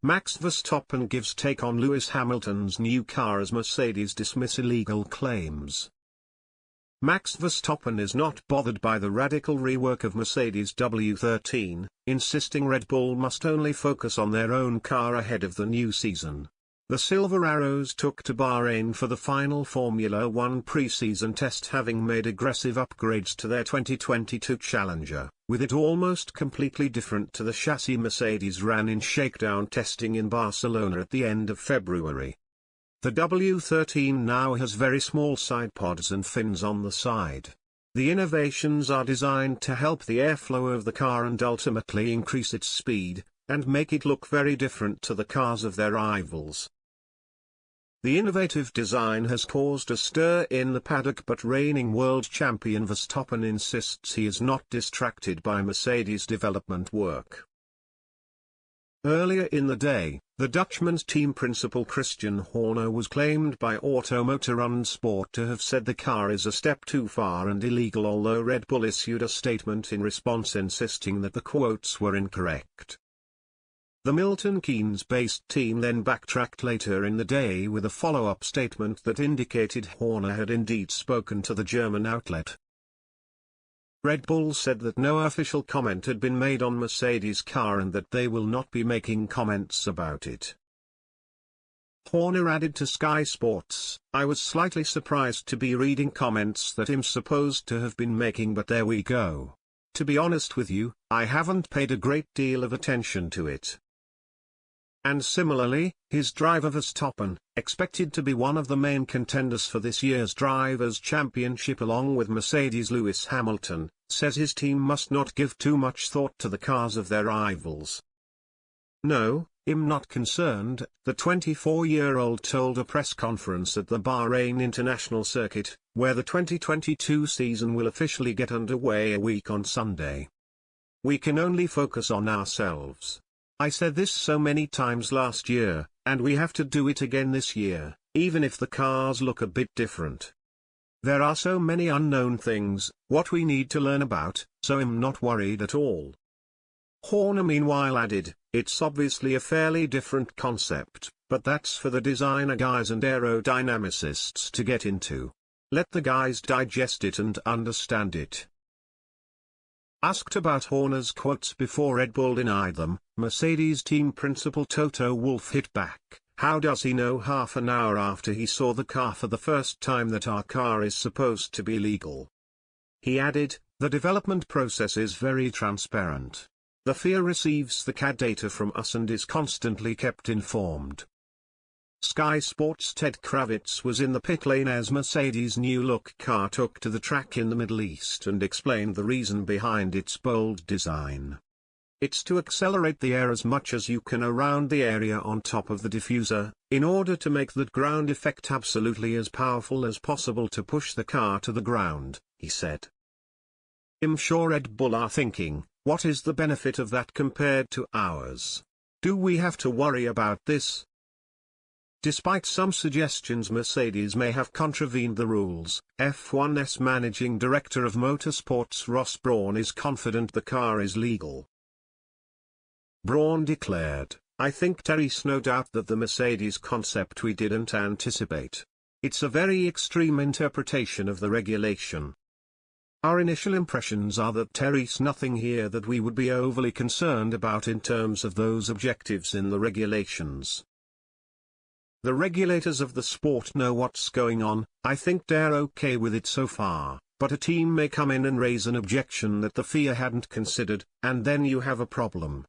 Max Verstappen gives take on Lewis Hamilton's new car as Mercedes dismiss illegal claims. Max Verstappen is not bothered by the radical rework of Mercedes W13, insisting Red Bull must only focus on their own car ahead of the new season. The Silver Arrows took to Bahrain for the final Formula One pre-season test, having made aggressive upgrades to their 2022 Challenger, with it almost completely different to the chassis Mercedes ran in shakedown testing in Barcelona at the end of February. The W13 now has very small side pods and fins on the side. The innovations are designed to help the airflow of the car and ultimately increase its speed, and make it look very different to the cars of their rivals. The innovative design has caused a stir in the paddock, but reigning world champion Verstappen insists he is not distracted by Mercedes' development work. Earlier in the day, the Dutchman's team principal Christian Horner was claimed by Automotor und Sport to have said the car is a step too far and illegal, although Red Bull issued a statement in response insisting that the quotes were incorrect. The Milton Keynes-based team then backtracked later in the day with a follow-up statement that indicated Horner had indeed spoken to the German outlet. Red Bull said that no official comment had been made on Mercedes' car and that they will not be making comments about it. Horner added to Sky Sports, "I was slightly surprised to be reading comments that I'm supposed to have been making, but there we go. To be honest with you, I haven't paid a great deal of attention to it." And similarly, his driver Verstappen, expected to be one of the main contenders for this year's Drivers' Championship along with Mercedes' Lewis Hamilton, says his team must not give too much thought to the cars of their rivals. "No, I'm not concerned," the 24-year-old told a press conference at the Bahrain International Circuit, where the 2022 season will officially get underway a week on Sunday. "We can only focus on ourselves. I said this so many times last year, and we have to do it again this year, even if the cars look a bit different. There are so many unknown things, what we need to learn about, so I'm not worried at all." Horner meanwhile added, "It's obviously a fairly different concept, but that's for the designer guys and aerodynamicists to get into. Let the guys digest it and understand it." Asked about Horner's quotes before Red Bull denied them, Mercedes team principal Toto Wolff hit back, "How does he know half an hour after he saw the car for the first time that our car is supposed to be legal?" He added, "The development process is very transparent. The FIA receives the CAD data from us and is constantly kept informed." Sky Sports' Ted Kravitz was in the pit lane as Mercedes' new-look car took to the track in the Middle East and explained the reason behind its bold design. "It's to accelerate the air as much as you can around the area on top of the diffuser, in order to make that ground effect absolutely as powerful as possible to push the car to the ground," he said. "I'm sure Red Bull are thinking, what is the benefit of that compared to ours? Do we have to worry about this?" Despite some suggestions Mercedes may have contravened the rules, F1's managing director of motorsports Ross Brawn is confident the car is legal. Brawn declared, "I think there's no doubt that the Mercedes concept we didn't anticipate. It's a very extreme interpretation of the regulation. Our initial impressions are that there's nothing here that we would be overly concerned about in terms of those objectives in the regulations. The regulators of the sport know what's going on, I think they're okay with it so far, but a team may come in and raise an objection that the FIA hadn't considered, and then you have a problem."